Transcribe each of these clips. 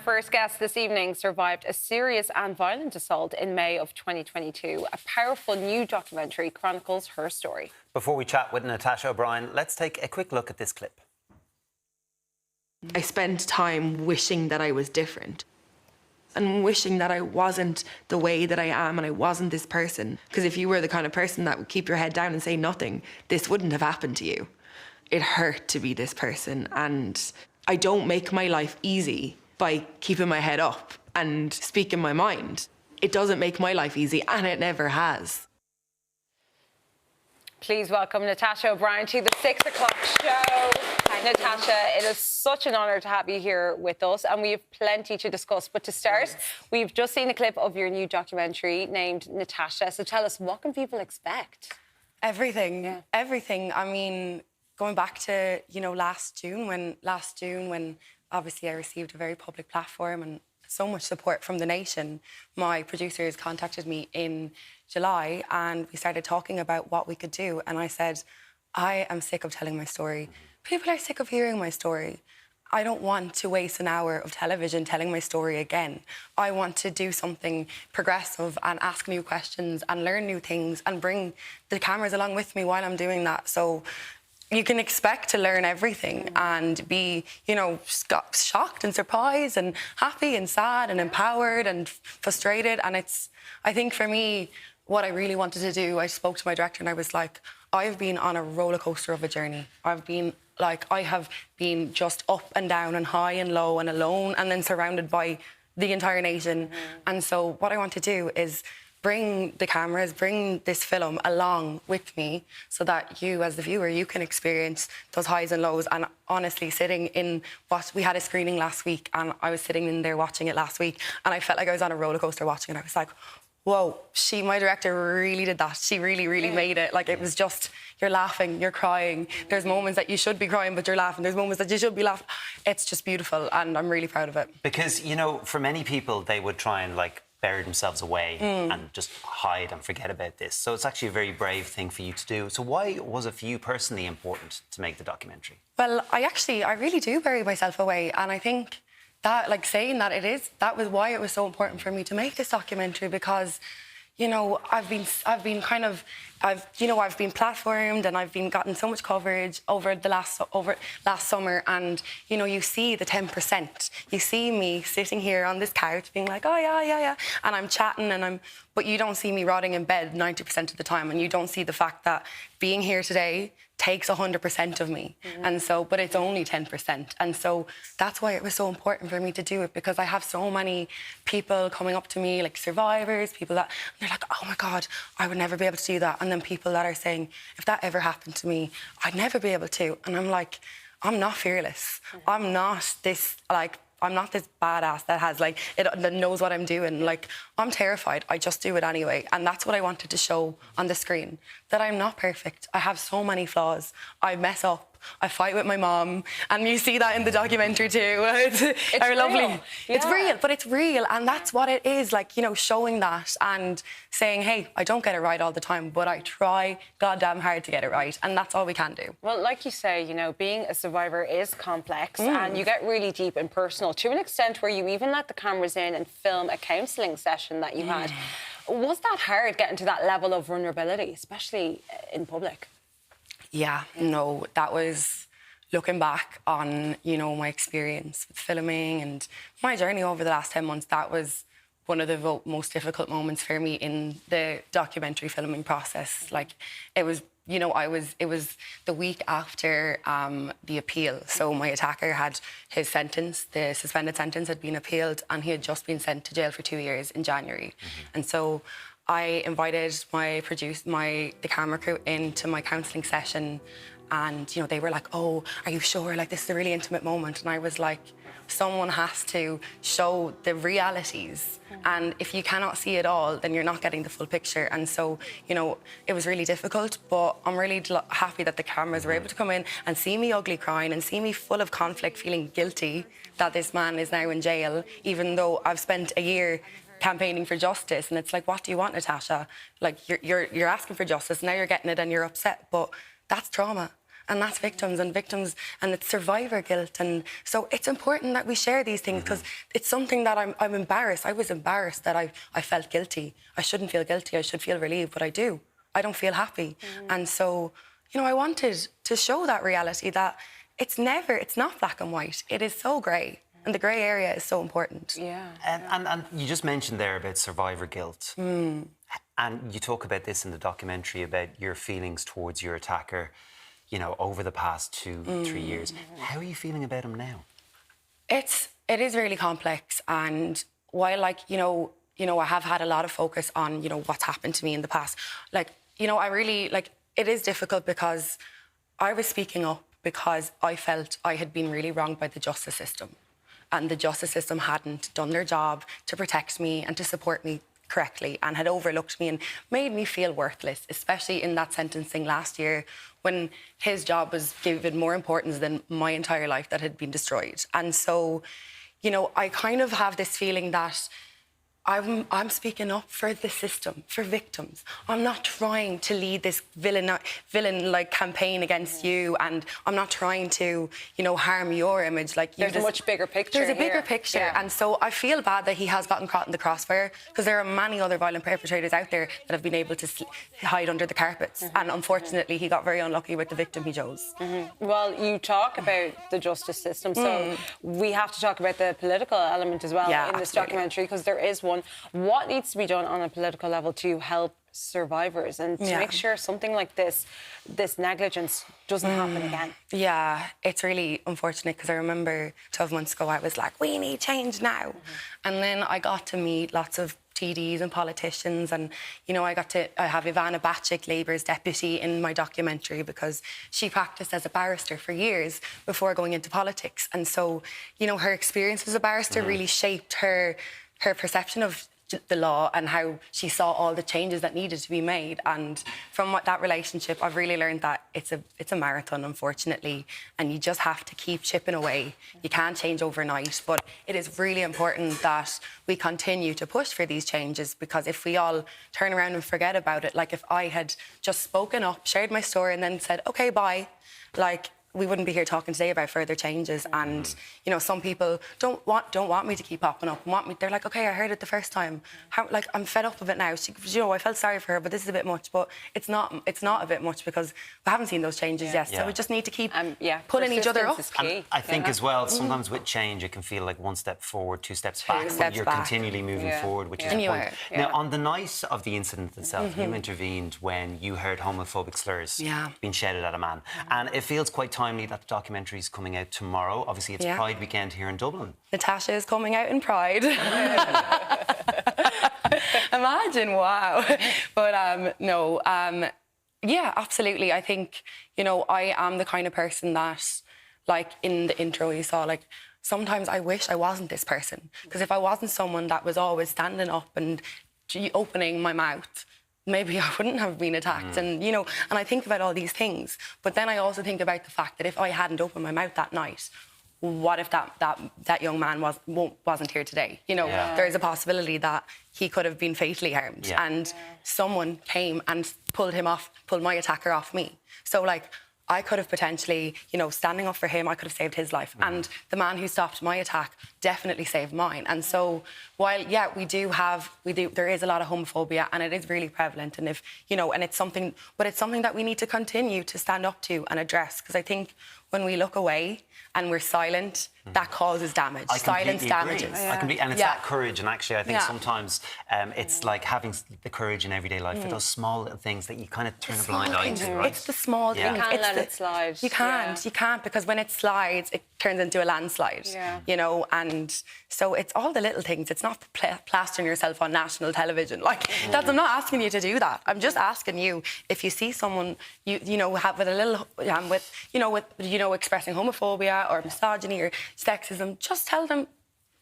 first guest this evening survived a serious and violent assault in May of 2022. A powerful new documentary chronicles her story. Before we chat with Natasha O'Brien, let's take a quick look at this clip. I spent time wishing that I was different and wishing that I wasn't the way that I am and I wasn't this person. Because if you were the kind of person that would keep your head down and say nothing, this wouldn't have happened to you. It hurt to be this person, and I don't make my life easy by keeping my head up and speaking my mind. It doesn't make my life easy, and it never has. Please welcome Natasha O'Brien to the 6 o'clock show. Natasha, it is such an honour to have you here with us, and we have plenty to discuss. But to start, we've just seen a clip of your new documentary named Natasha. So tell us, what can people expect? Everything, everything. I mean, going back to, last June when obviously I received a very public platform and so much support from the nation, my producers contacted me in July and we started talking about what we could do. And I said, I am sick of telling my story. People are sick of hearing my story. I don't want to waste an hour of television telling my story again. I want to do something progressive and ask new questions and learn new things and bring the cameras along with me while I'm doing that. So you can expect to learn everything and be, shocked and surprised and happy and sad and empowered and frustrated. And I think for me, what I really wanted to do, I spoke to my director and I was like, I've been on a roller coaster of a journey. I have been just up and down and high and low and alone and then surrounded by the entire nation. And so what I want to do is bring the cameras, bring this film along with me so that you, as the viewer, you can experience those highs and lows. And honestly, sitting in we had a screening last week and I was sitting in there watching it last week and I felt like I was on a roller coaster watching it. I was like, whoa, my director really did that. She really, really made it. Like, it was just, you're laughing, you're crying. There's moments that you should be crying, but you're laughing. There's moments that you should be laughing. It's just beautiful, and I'm really proud of it. Because, for many people, they would try and, bury themselves away and just hide and forget about this. So it's actually a very brave thing for you to do. So why was it for you personally important to make the documentary? Well, I really do bury myself away, and I think that, saying that that was why it was so important for me to make this documentary, because, I've been platformed and I've been gotten so much coverage over last summer, and you see the 10%. You see me sitting here on this couch being like, oh yeah, and I'm chatting but you don't see me rotting in bed 90% of the time, and you don't see the fact that being here today takes 100% of me. And so, but it's only 10%. And so that's why it was so important for me to do it, because I have so many people coming up to me, like survivors, people that, they're like, oh my God, I would never be able to do that. And then people that are saying, if that ever happened to me, I'd never be able to. And I'm like, I'm not fearless. I'm not this badass that has that knows what I'm doing. I'm terrified. I just do it anyway. And that's what I wanted to show on the screen, that I'm not perfect. I have so many flaws. I mess up. I fight with my mom, and you see that in the documentary too. It's lovely. Yeah. It's real, but it's real, and that's what it is. Showing that and saying, hey, I don't get it right all the time, but I try goddamn hard to get it right, and that's all we can do. Well, like you say, being a survivor is complex, and you get really deep and personal to an extent where you even let the cameras in and film a counselling session that you had. Was that hard, getting to that level of vulnerability, especially in public? Yeah, no, that was, looking back on, my experience with filming and my journey over the last 10 months, that was one of the most difficult moments for me in the documentary filming process. It was the week after the appeal. So my attacker had his sentence, the suspended sentence had been appealed, and he had just been sent to jail for 2 years in January. And so I invited the camera crew into my counselling session, and they were like, oh, are you sure? This is a really intimate moment. And I was like, someone has to show the realities, and if you cannot see it all, then you're not getting the full picture. And so, it was really difficult, but I'm really happy that the cameras were able to come in and see me ugly crying and see me full of conflict, feeling guilty that this man is now in jail, even though I've spent a year campaigning for justice. And it's like, what do you want, Natasha? You're asking for justice, now you're getting it and you're upset, but that's trauma. and that's victims, and it's survivor guilt. And so it's important that we share these things, because it's something that I'm embarrassed. I was embarrassed that I felt guilty. I shouldn't feel guilty. I should feel relieved, but I do. I don't feel happy. And so, you know, I wanted to show that reality, that it's not black and white. It is so grey. And the grey area is so important. Yeah. And you just mentioned there about survivor guilt. And you talk about this in the documentary, about your feelings towards your attacker, you know, over the past 2-3 years. How are you feeling about him now? It is really complex. And while, like, you know, I have had a lot of focus on, you know, what's happened to me in the past. Like, you know, I really, like, it is difficult because I was speaking up because I felt I had been really wronged by the justice system. And the justice system hadn't done their job to protect me and to support me correctly, and had overlooked me and made me feel worthless, especially in that sentencing last year, when his job was given more importance than my entire life that had been destroyed. And so, you know, I kind of have this feeling that I'm speaking up for the system, for victims. I'm not trying to lead this villain-like campaign against you, and I'm not trying to, you know, harm your image. Like, there's a much bigger picture. There's a bigger picture, and so I feel bad that he has gotten caught in the crossfire, because there are many other violent perpetrators out there that have been able to hide under the carpets, and unfortunately, he got very unlucky with the victim he chose. Well, you talk about the justice system, so we have to talk about the political element as well in this documentary, because there is one. What needs to be done on a political level to help survivors and to make sure something like this negligence doesn't happen again? Yeah, it's really unfortunate, because I remember 12 months ago I was like, we need change now. And then I got to meet lots of TDs and politicians, and, you know, I have Ivana Bacik, Labour's deputy, in my documentary, because she practiced as a barrister for years before going into politics. And so, you know, her experience as a barrister really shaped her perception of the law and how she saw all the changes that needed to be made. And from that relationship, I've really learned that it's a marathon, unfortunately, and you just have to keep chipping away. You can't change overnight, but it is really important that we continue to push for these changes, because if we all turn around and forget about it, like if I had just spoken up, shared my story, and then said, okay, bye, like, we wouldn't be here talking today about further changes. And, you know, some people don't want me to keep popping up, they're like, okay, I heard it the first time. I'm fed up of it now. You know, I felt sorry for her, but this is a bit much. But it's not a bit much, because we haven't seen those changes yet. So we just need to keep pulling each other up. And I think as well, sometimes with change, it can feel like one step forward, 2 steps back, but you're continually moving forward, which is the point. Now, on the night of the incident itself, you intervened when you heard homophobic slurs being shouted at a man. And it feels quite timely that the documentary is coming out tomorrow. Obviously, it's Pride weekend here in Dublin. Natasha is coming out in Pride. Imagine, wow. But no, yeah, absolutely. I think, you know, I am the kind of person that, like in the intro you saw, like, sometimes I wish I wasn't this person. Because if I wasn't someone that was always standing up and opening my mouth, maybe I wouldn't have been attacked. And, you know, and I think about all these things. But then I also think about the fact that if I hadn't opened my mouth that night, what if that young man wasn't here today? You know, there is a possibility that he could have been fatally harmed. And someone came and pulled my attacker off me. So, like, I could have potentially, you know, standing up for him, I could have saved his life. And the man who stopped my attack definitely saved mine. And so while, there is a lot of homophobia, and it is really prevalent. And if, you know, and it's something that we need to continue to stand up to and address. Because I think when we look away and we're silent, that causes damage. Silence damages. And it's that courage. And actually, I think sometimes it's like having the courage in everyday life for those small little things that you kind of turn a blind eye to, right? It's the small things. You can't let it slide. You can't, because when it slides, it turns into a landslide, you know? And so it's all the little things. It's not plastering yourself on national television. Like, I'm not asking you to do that. I'm just asking you, if you see someone, you know, with a little, with expressing homophobia or misogyny or sexism, just tell them,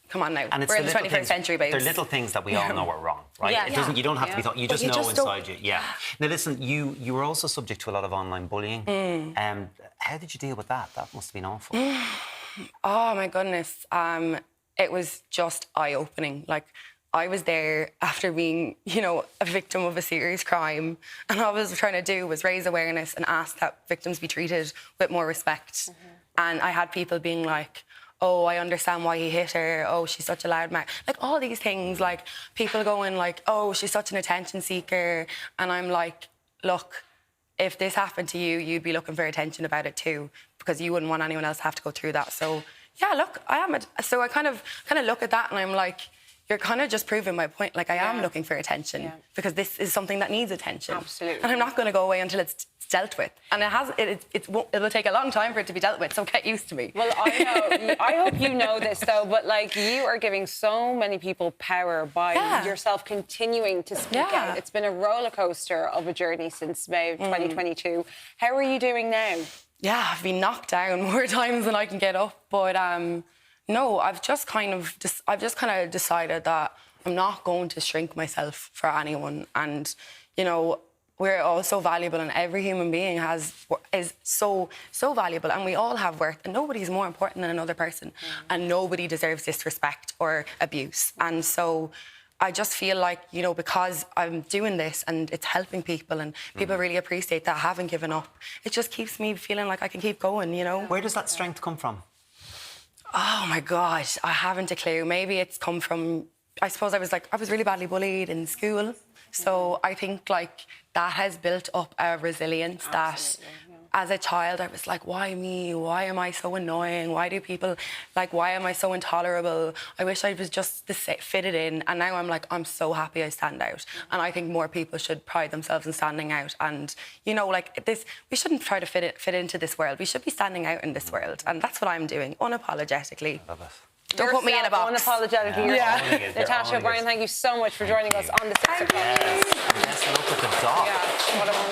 come on now, and we're in the 21st century, babes. They're little things that we all know are wrong, right? You don't have to be taught. You just know inside you. Yeah. Now, listen, you were also subject to a lot of online bullying. How did you deal with that? That must have been awful. Oh, my goodness. It was just eye-opening. Like, I was there after being, you know, a victim of a serious crime, and all I was trying to do was raise awareness and ask that victims be treated with more respect. And I had people being like, oh, I understand why he hit her. Oh, she's such a loud mouth. Like, all these things, like, people going like, oh, she's such an attention seeker. And I'm like, look, if this happened to you, you'd be looking for attention about it too, because you wouldn't want anyone else to have to go through that. So, yeah, look, so I kind of look at that and I'm like, you're kind of just proving my point. Like, I am looking for attention because this is something that needs attention. Absolutely. And I'm not going to go away until it's dealt with. And it will take a long time for it to be dealt with, so get used to me. Well, I know. I hope you know this, though, but, like, you are giving so many people power by yourself continuing to speak out. It's been a roller coaster of a journey since May of 2022. How are you doing now? Yeah, I've been knocked down more times than I can get up, but no, I've just kind of decided that I'm not going to shrink myself for anyone. And, you know, we're all so valuable, and every human being is so valuable, and we all have worth, and nobody's more important than another person, and nobody deserves disrespect or abuse. And so I just feel like, you know, because I'm doing this and it's helping people and people really appreciate that I haven't given up, it just keeps me feeling like I can keep going, you know. Where does that strength come from? Oh my God, I haven't a clue. Maybe it's come from, I suppose I was really badly bullied in school. So I think like that has built up a resilience that as a child I was like, why me? Why am I so annoying? Why do people, like, why am I so intolerable? I wish I was just fitted in. And now I'm like, I'm so happy I stand out. And I think more people should pride themselves in standing out. And, you know, like this, we shouldn't try to fit into this world. We should be standing out in this world. And that's what I'm doing, unapologetically. Love it. Don't put me in a box. Unapologetically. Natasha O'Brien, thank you so much for joining us on the 6 o'clock. Yes. Best of luck with the doc. Yeah, what a moment.